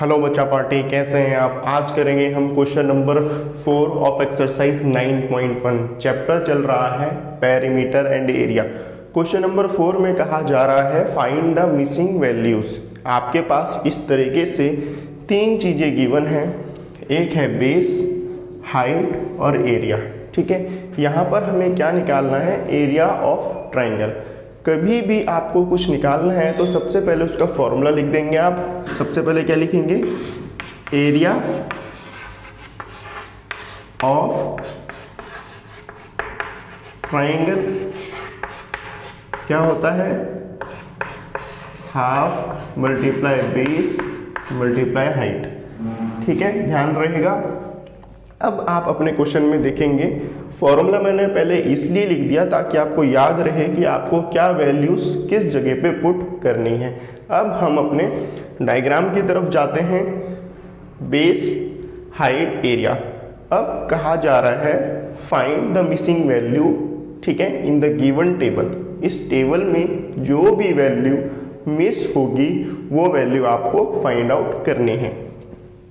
Hello बच्चा party, कैसे हैं आप। आज करेंगे हम question number 4 of exercise 9.1। Chapter चल रहा है perimeter and area. Question number 4 में कहा जा रहा है फाइंड द मिसिंग वैल्यूज। आपके पास इस तरीके से तीन चीज़ें गिवन हैं, एक है बेस, हाइट और एरिया। ठीक है, यहाँ पर हमें क्या निकालना है, एरिया ऑफ ट्राइंगल। कभी भी आपको कुछ निकालना है तो सबसे पहले उसका फॉर्मूला लिख देंगे आप। सबसे पहले क्या लिखेंगे, एरिया ऑफ ट्राइंगल क्या होता है, half multiply base multiply height. ठीक है, ध्यान रहेगा। अब आप अपने क्वेश्चन में देखेंगे फॉर्मूला मैंने पहले इसलिए लिख दिया ताकि आपको याद रहे कि आपको क्या वैल्यूज किस जगह पे पुट करनी है। अब हम अपने डायग्राम की तरफ जाते हैं, बेस, हाइट, एरिया। अब कहा जा रहा है फाइंड द मिसिंग वैल्यू, ठीक है, इन द गिवन टेबल। इस टेबल में जो भी वैल्यू मिस होगी वो वैल्यू आपको फाइंड आउट करनी है।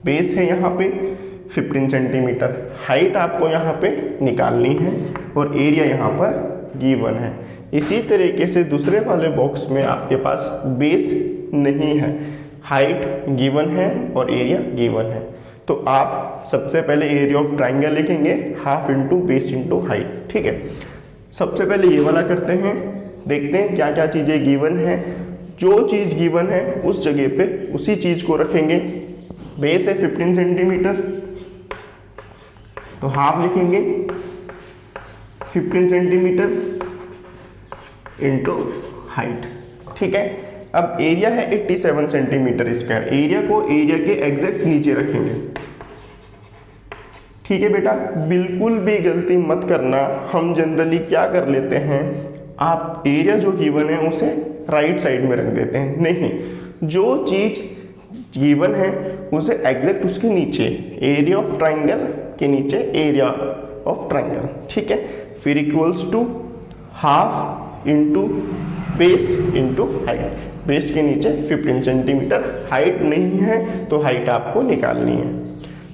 बेस है यहाँ पे 15 सेंटीमीटर, हाइट आपको यहाँ पे निकालनी है और एरिया यहाँ पर गिवन है। इसी तरीके से दूसरे वाले बॉक्स में आपके पास बेस नहीं है, हाइट गिवन है और एरिया गिवन है। तो आप सबसे पहले एरिया ऑफ ट्राइंगल लिखेंगे, half into base into height. ठीक है, सबसे पहले ये वाला करते हैं, देखते हैं क्या क्या चीज़ें गिवन है। जो चीज़ गिवन है उस जगह पे उसी चीज़ को रखेंगे। बेस है 15 सेंटीमीटर तो हाफ लिखेंगे 15 सेंटीमीटर इंटू हाइट। ठीक है, अब एरिया है 87 सेंटीमीटर स्क्वायर। एरिया को एरिया के एग्जैक्ट नीचे रखेंगे। ठीक है बेटा, बिल्कुल भी गलती मत करना। हम जनरली क्या कर लेते हैं, आप एरिया जो गिवन है उसे राइट साइड में रख देते हैं। नहीं, जो चीज़ गिवन है उसे एग्जैक्ट उसके नीचे, एरिया ऑफ ट्राइंगल के नीचे एरिया ऑफ ट्राइंगल। ठीक है, फिर equals to half into base into height. Base के नीचे 15 सेंटीमीटर, हाइट नहीं है तो हाइट आपको निकालनी है।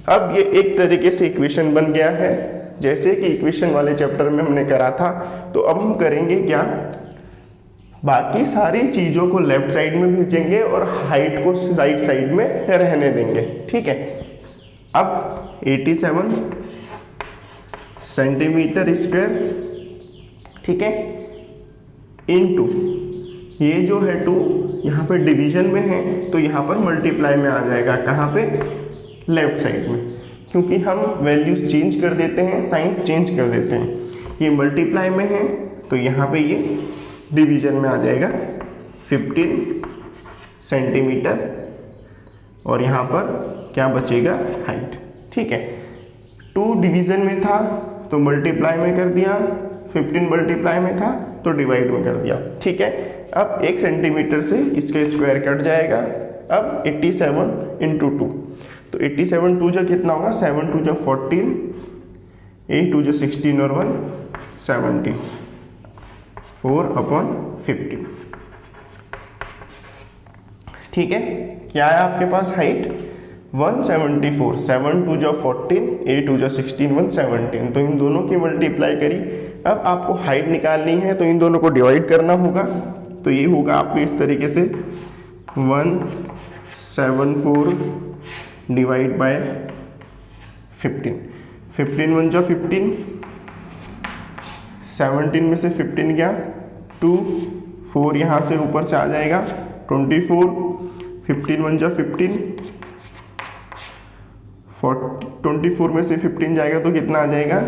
अब ये एक तरीके से इक्वेशन बन गया है, जैसे कि इक्वेशन वाले चैप्टर में हमने करा था। तो अब हम करेंगे क्या, बाकी सारी चीज़ों को लेफ्ट साइड में भेजेंगे और हाइट को राइट साइड में रहने देंगे। ठीक है, अब 87 सेंटीमीटर स्क्वायर, ठीक है, इनटू ये जो है 2 यहाँ पे डिवीजन में है तो यहाँ पर मल्टीप्लाई में आ जाएगा। कहाँ पे, लेफ्ट साइड में, क्योंकि हम वैल्यूज चेंज कर देते हैं, साइंस चेंज कर देते हैं। ये मल्टीप्लाई में है तो यहाँ पे ये डिवीजन में आ जाएगा 15 सेंटीमीटर और यहाँ पर क्या बचेगा, हाइट। ठीक है, 2 डिवीजन में था तो मल्टीप्लाई में कर दिया, 15 मल्टीप्लाई में था तो डिवाइड में कर दिया। ठीक है, अब 1 सेंटीमीटर से इसका स्क्वायर कट जाएगा। अब 87 इंटू 2, तो 87 2 जा कितना होगा, 7 2 जा 14, 8 2 जा 16 और 1 17, 4/15। ठीक है, क्या है आपके पास हाइट 174, 7 2 जा 14, 8 2 जा 16, 1 17। तो इन दोनों की मल्टीप्लाई करी। अब आपको हाइट निकालनी है तो इन दोनों को डिवाइड करना होगा। तो ये होगा आपको इस तरीके से 174 डिवाइड बाय 15। 15 1 जा 15, 17 में से 15 गया 2, 4 यहाँ से ऊपर से आ जाएगा 24, 15 1 जा 15, 24 में से 15 जाएगा तो कितना आ जाएगा,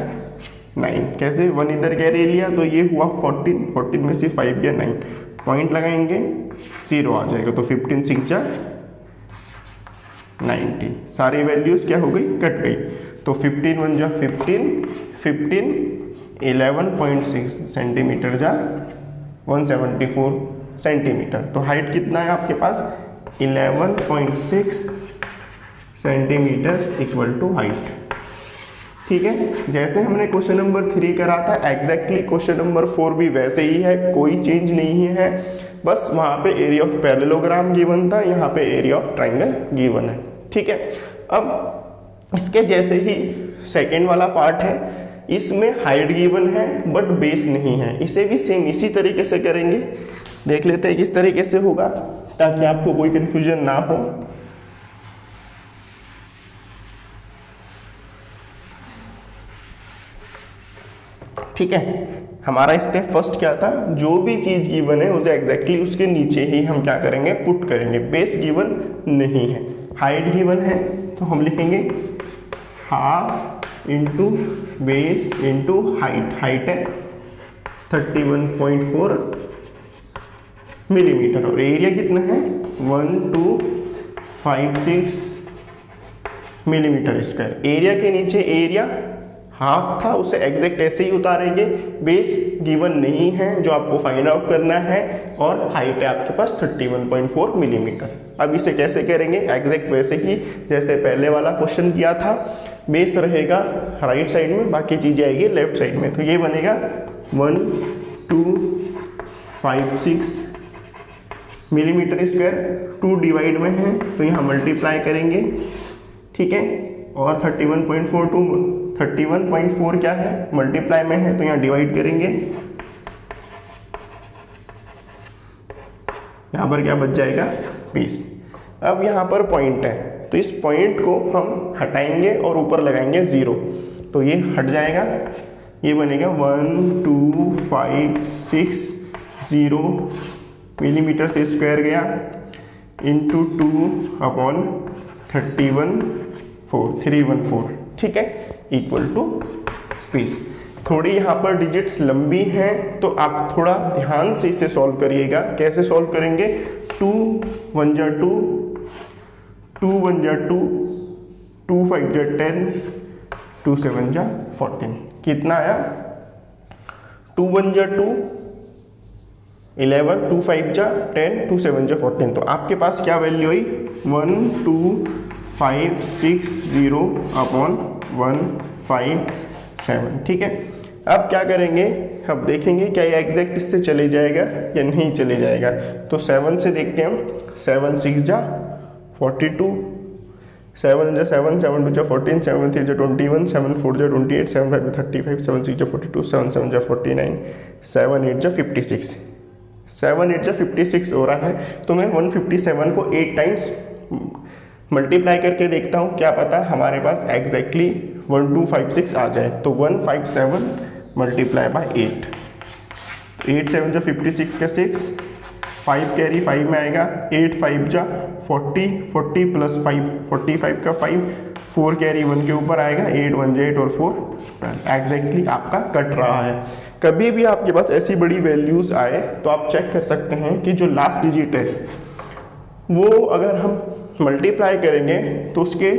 9। कैसे, 1 इधर कैरी लिया तो ये हुआ 14, 14 में से 5 गया 9, पॉइंट लगाएंगे 0 आ जाएगा। तो 15 6 जा 90, सारी वैल्यूज क्या हो गई, कट गई। तो 15 1 जा 15, 15 11.6 सेंटीमीटर जा 174 सेंटीमीटर। तो हाइट कितना है आपके पास, 11.6 सेंटीमीटर इक्वल टू हाइट। ठीक है, जैसे हमने क्वेश्चन नंबर 3 करा था, एग्जैक्टली क्वेश्चन नंबर 4 भी वैसे ही है, कोई चेंज नहीं है। बस वहाँ पे एरिया ऑफ पैरेललोग्राम गिवन था, यहाँ पे एरिया ऑफ ट्राइंगल गिवन है। ठीक है। अब इसके जैसे ही सेकेंड वाला पार्ट है, इसमें हाइट गिवन है बट बेस नहीं है, इसे भी सेम इसी तरीके से करेंगे। देख लेते हैं किस तरीके से होगा ताकि आपको कोई कंफ्यूजन ना हो। ठीक है, हमारा स्टेप फर्स्ट क्या था, जो भी चीज गिवन है उसे एग्जैक्टली उसके नीचे ही हम क्या करेंगे, पुट करेंगे। बेस गिवन नहीं है, हाइट गिवन है तो हम लिखेंगे half into base into height. Height है 31.4 मिलीमीटर और एरिया कितना है 1256 मिलीमीटर स्क्वायर। एरिया के नीचे एरिया हाफ था, उसे एग्जैक्ट ऐसे ही उतारेंगे। बेस गिवन नहीं है जो आपको फाइंड आउट करना है, और हाइट है आपके पास 31.4 मिलीमीटर। अब इसे कैसे करेंगे, एग्जैक्ट वैसे ही जैसे पहले वाला क्वेश्चन किया था। बेस रहेगा राइट साइड में, बाकी चीजें आएगी लेफ्ट साइड में। तो ये बनेगा 1256 मिलीमीटर स्क्वायर। 2 डिवाइड में है तो यहाँ मल्टीप्लाई करेंगे, ठीक है। और 31.4 क्या है, मल्टीप्लाई में है तो यहाँ डिवाइड करेंगे। यहाँ पर क्या बच जाएगा 20। अब यहाँ पर पॉइंट है तो इस पॉइंट को हम हटाएंगे और ऊपर लगाएंगे 0, तो ये हट जाएगा। ये बनेगा 12560 मिलीमीटर से स्क्वायर गया इंटू 2/314, ठीक है, इक्वल टू 20। थोड़ी यहाँ पर डिजिट्स लंबी हैं तो आप थोड़ा ध्यान से इसे सॉल्व करिएगा। कैसे सॉल्व करेंगे, 2 1 जा 2, 2 1 जा 2, 2 5 जा 10, 2 7 जा 14। कितना आया, 2 1 जा 2 11, 2 5 जा 10, 2 7 जा 14। तो आपके पास क्या वैल्यू हुई 12560/157, ठीक है। अब क्या करेंगे, अब देखेंगे क्या ये एग्जैक्ट इससे चले जाएगा या नहीं चले जाएगा। तो 7 से देखते हैं हम, 7 6 जा 42, 7 जा 7, 7 2 जा 14, 7 3 जा 21, 7 4 जा 28, 7 5 जा 35, 7 6 जा 42, 7 7 जा 49, 7 8 जा 56। 7 8 जा 56 हो रहा है, तो मैं 157 को 8 टाइम्स मल्टीप्लाई करके देखता हूँ, क्या पता हमारे पास एग्जैक्टली 1256 आ जाए। तो 157 मल्टीप्लाई बाय 8, 8 7 जा 56 का 6, 5 कैरी 5 में आएगा, 8 5 जा 40, 40 प्लस 5 45 का 5, 4 कैरी 1 के ऊपर आएगा, 8 1 जा 8 और 4 एग्जैक्टली आपका कट रहा है। कभी भी आपके पास ऐसी बड़ी वैल्यूज़ आए तो आप चेक कर सकते हैं कि जो लास्ट डिजिट है वो अगर हम मल्टीप्लाई करेंगे तो उसके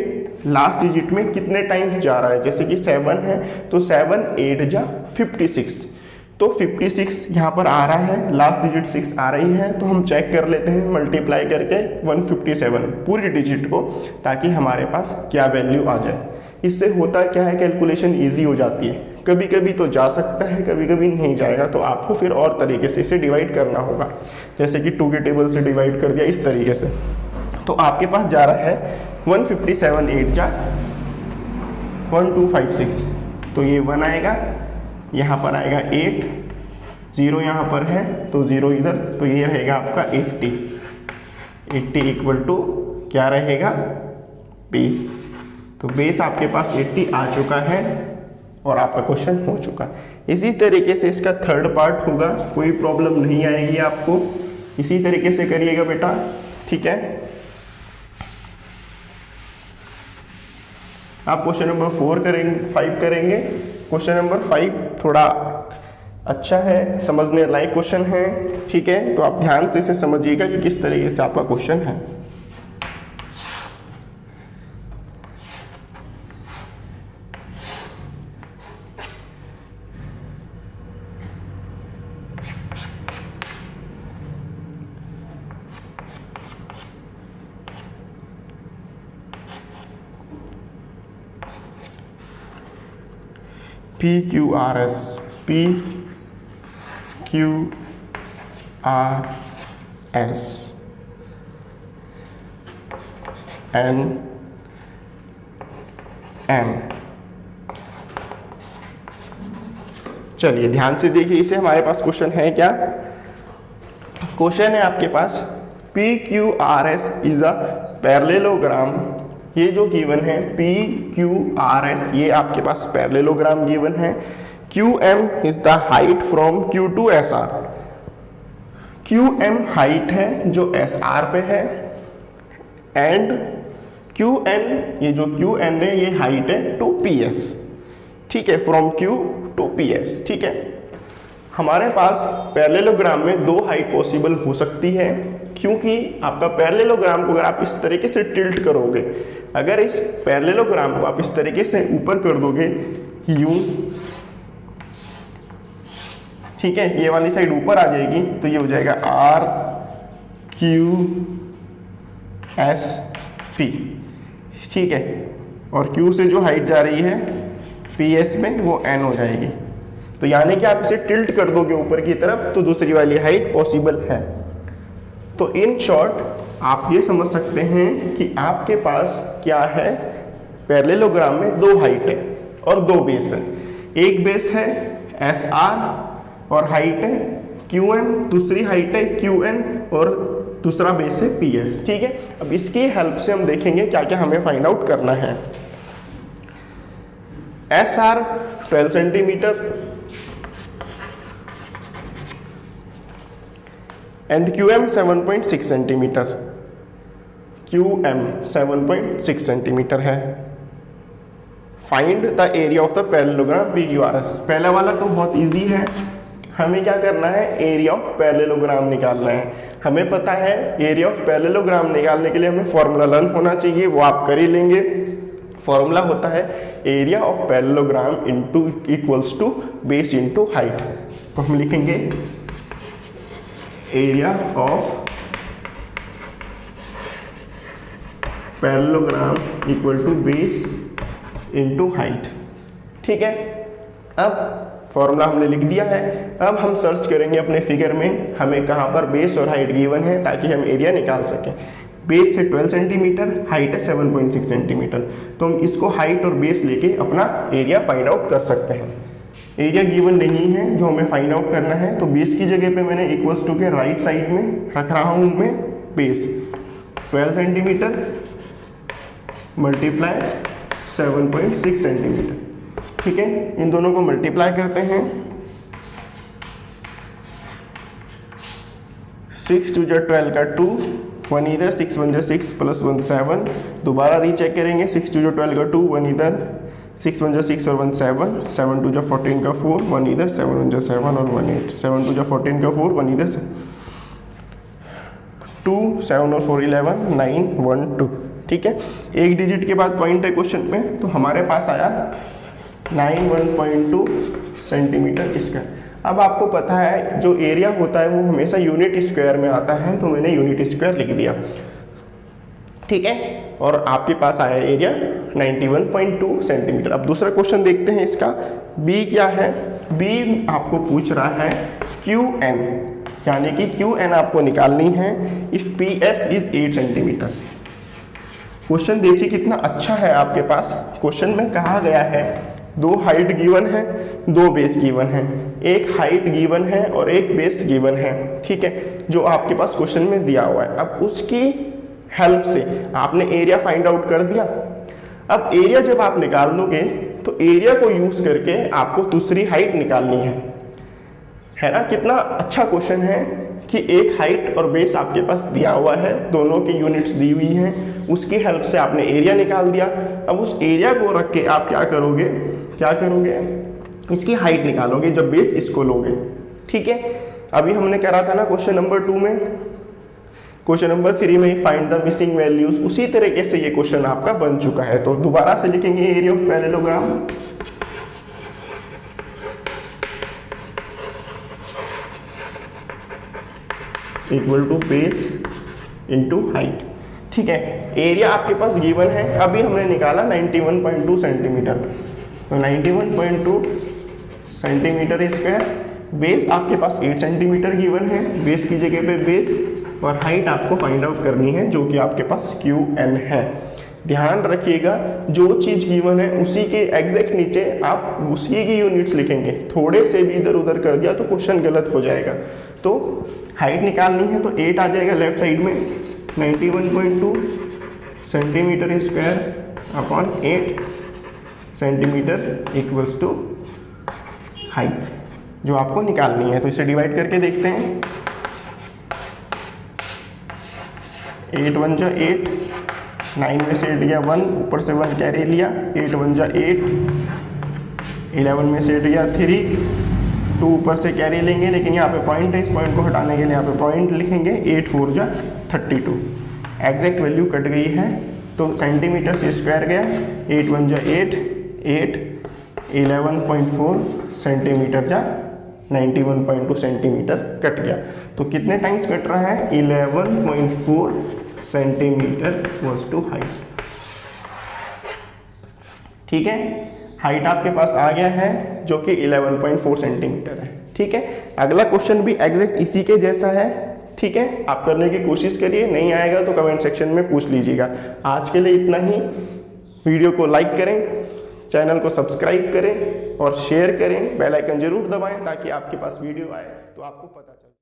लास्ट डिजिट में कितने टाइम्स जा रहा है। जैसे कि 7 है तो 7 8 जा 56, तो 56 यहाँ पर आ रहा है, लास्ट डिजिट 6 आ रही है, तो हम चेक कर लेते हैं मल्टीप्लाई करके 157 पूरी डिजिट को, ताकि हमारे पास क्या वैल्यू आ जाए। इससे होता क्या है, कैलकुलेशन ईजी हो जाती है। कभी कभी तो जा सकता है, कभी कभी नहीं जाएगा, तो आपको फिर और तरीके से इसे डिवाइड करना होगा। जैसे कि 2 के टेबल से डिवाइड कर दिया इस तरीके से, तो आपके पास जा रहा है 157 8 जा 1256, तो ये 1 आएगा, यहाँ पर आएगा 8, 0 यहाँ पर है तो 0 इधर, तो ये रहेगा आपका 80 इक्वल टू क्या रहेगा 20। तो बेस आपके पास 80 आ चुका है और आपका क्वेश्चन हो चुका है। इसी तरीके से इसका थर्ड पार्ट होगा, कोई प्रॉब्लम नहीं आएगी आपको। इसी तरीके से करिएगा बेटा, ठीक है। आप क्वेश्चन नंबर 5 करेंगे। क्वेश्चन नंबर 5 थोड़ा अच्छा है, समझने लायक क्वेश्चन है, ठीक है। तो आप ध्यान से इसे समझिएगा कि किस तरीके से आपका क्वेश्चन है। PQRS and M. चलिए ध्यान से देखिए इसे, हमारे पास क्वेश्चन है क्या? क्वेश्चन है आपके पास P Q R S is a parallelogram. ये जो गिवन है पी क्यू आर एस, ये आपके पास पैरेललोग्राम गिवन है। Q M is the height from Q to S R. Q M height है जो एस आर पे है, एंड क्यू एन, ये जो क्यू एन है ये हाइट है टू पी एस। ठीक है, from Q to P S. ठीक है, हमारे पास पैरेललोग्राम में दो हाइट पॉसिबल हो सकती है, क्योंकि आपका पैरेललोग्राम को अगर आप इस तरीके से टिल्ट करोगे, अगर इस पैरेललोग्राम को आप इस तरीके से ऊपर कर दोगे यूं, ठीक है, ये वाली साइड ऊपर आ जाएगी, तो ये हो जाएगा आर क्यू एस पी। ठीक है, और क्यू से जो हाइट जा रही है पी एस में वो एन हो जाएगी। तो यानी कि आप इसे टिल्ट कर दोगे ऊपर की तरफ तो दूसरी वाली हाइट पॉसिबल है। तो इन शॉर्ट आप ये समझ सकते हैं कि आपके पास क्या है, पैरेललोग्राम में दो हाइट है और दो बेस है। एक बेस है एस आर और हाइट है क्यू एम, दूसरी हाइट है क्यू एन और दूसरा बेस है पी एस। ठीक है, अब इसकी हेल्प से हम देखेंगे क्या क्या हमें फाइंड आउट करना है। S R 12 centimetre and Q M 7.6 centimetre. Q M 7.6 centimetre है। Find the area of the parallelogram P Q R S. पहला वाला तो बहुत इजी है, हमें क्या करना है, एरिया ऑफ पैरेललोग्राम निकालना है। हमें पता है एरिया ऑफ पैरेललोग्राम निकालने के लिए हमें फॉर्मूला लर्न होना चाहिए, वो आप कर ही लेंगे। फॉर्मूला होता है area of parallelogram into equals to base into height. तो हम लिखेंगे area of parallelogram equal to base into height. ठीक है, अब फॉर्मूला हमने लिख दिया है। अब हम सर्च करेंगे अपने फिगर में हमें कहाँ पर बेस और हाइट गिवन है, ताकि हम एरिया निकाल सकें। बेस है 12 सेंटीमीटर, हाइट है 7.6 सेंटीमीटर। तो हम इसको हाइट और बेस लेके अपना एरिया फाइंड आउट कर सकते हैं। एरिया गिवन नहीं है जो हमें फाइंड आउट करना है, तो बेस की जगह पे मैंने इक्वल्स टू के राइट साइड में रख रहा हूँ मैं बेस 12 सेंटीमीटर मल्टीप्लाई 7.6 सेंटीमीटर। ठीक है, इन दोनों को मल्टीप्लाई करते हैं। 6 2 जा 12 का 2, 1 इधर, 6 1 जा 6 प्लस 1 7। दोबारा रीचेक करेंगे, 6 2 जा 12 का 2, 1 इधर, 6 1 जा 6 और 1 7, 7 2 जा 14 का 4, 1 इधर, 7 1 जा 7 और 1 8, 7 2 जा 14 का 4, 1 इधर, 2 7 और 4 11, 9 1 2। ठीक है, एक डिजिट के बाद पॉइंट है क्वेश्चन में, तो हमारे पास आया 91.2 सेंटीमीटर स्क्वायर। अब आपको पता है जो एरिया होता है वो हमेशा यूनिट स्क्वायर में आता है, तो मैंने यूनिट स्क्वायर लिख दिया। ठीक है, और आपके पास आया एरिया 91.2 सेंटीमीटर। अब दूसरा क्वेश्चन देखते हैं इसका। बी क्या है? बी आपको पूछ रहा है क्यू एन, यानी कि क्यू एन आपको निकालनी है if P S is 8 centimetre. Question देखिए कितना अच्छा है आपके पास। क्वेश्चन में कहा गया है दो हाइट गिवन है, दो बेस गिवन है। एक हाइट गिवन है और एक बेस गिवन है। ठीक है, जो आपके पास क्वेश्चन में दिया हुआ है। अब उसकी हेल्प से आपने एरिया फाइंड आउट कर दिया। अब एरिया जब आप निकाल दोगे तो एरिया को यूज करके आपको दूसरी हाइट निकालनी है ना। कितना अच्छा क्वेश्चन है कि एक हाइट और बेस आपके पास दिया हुआ है, दोनों की यूनिट्स दी हुई हैं, उसकी हेल्प से आपने एरिया निकाल दिया। अब उस एरिया को रख के आप क्या करोगे, इसकी हाइट निकालोगे जब बेस इसको लोगे। ठीक है, अभी हमने करा था ना क्वेश्चन नंबर 2 में, क्वेश्चन नंबर 3 में फाइंड द मिसिंग वैल्यूज, उसी तरीके से ये क्वेश्चन आपका बन चुका है। तो दोबारा से लिखेंगे area of parallelogram equal to base into height. ठीक है, एरिया आपके पास गिवन है, अभी हमने निकाला 91.2 सेंटीमीटर, तो 91.2 सेंटीमीटर स्क्वायर। बेस आपके पास 8 सेंटीमीटर गिवन है, बेस की जगह पे बेस, और हाइट आपको फाइंड आउट करनी है जो कि आपके पास क्यू एन है। ध्यान रखिएगा जो चीज़ गिवन है उसी के एग्जैक्ट नीचे आप उसी की यूनिट्स लिखेंगे। थोड़े से भी इधर उधर कर दिया तो क्वेश्चन गलत हो जाएगा। तो हाइट निकालनी है तो 8 आ जाएगा लेफ्ट साइड में, 91.2 centimetre square upon 8 centimetre equals to height जो आपको निकालनी है। तो इसे डिवाइड करके देखते हैं। 8 1 जा 8, 9 में से 8 गया 1, ऊपर से 1 कैरी लिया, 8 1 जा 8, 11 में से 8 गया 3, 2 ऊपर से कैरी लेंगे, लेकिन यहाँ पे पॉइंट है, इस पॉइंट को हटाने के लिए यहाँ पे पॉइंट लिखेंगे। 8 4 जा 32, एग्जैक्ट वैल्यू कट गई है तो सेंटीमीटर से स्क्वायर गया। 8 1 जा 8, 8 11.4 सेंटीमीटर जा 91.2 सेंटीमीटर कट गया। तो कितने टाइम्स कट रहा है? 11.4 सेंटीमीटर इक्वल्स टू हाइट। ठीक है, हाइट आपके पास आ गया है जो कि 11.4 सेंटीमीटर है। ठीक है, अगला क्वेश्चन भी एग्जैक्ट इसी के जैसा है। ठीक है, आप करने की कोशिश करिए, नहीं आएगा तो कमेंट सेक्शन में पूछ लीजिएगा। आज के लिए इतना ही। वीडियो को लाइक करें, चैनल को सब्सक्राइब करें और शेयर करें, बेल आइकन जरूर दबाएं ताकि आपके पास वीडियो आए तो आपको पता चले।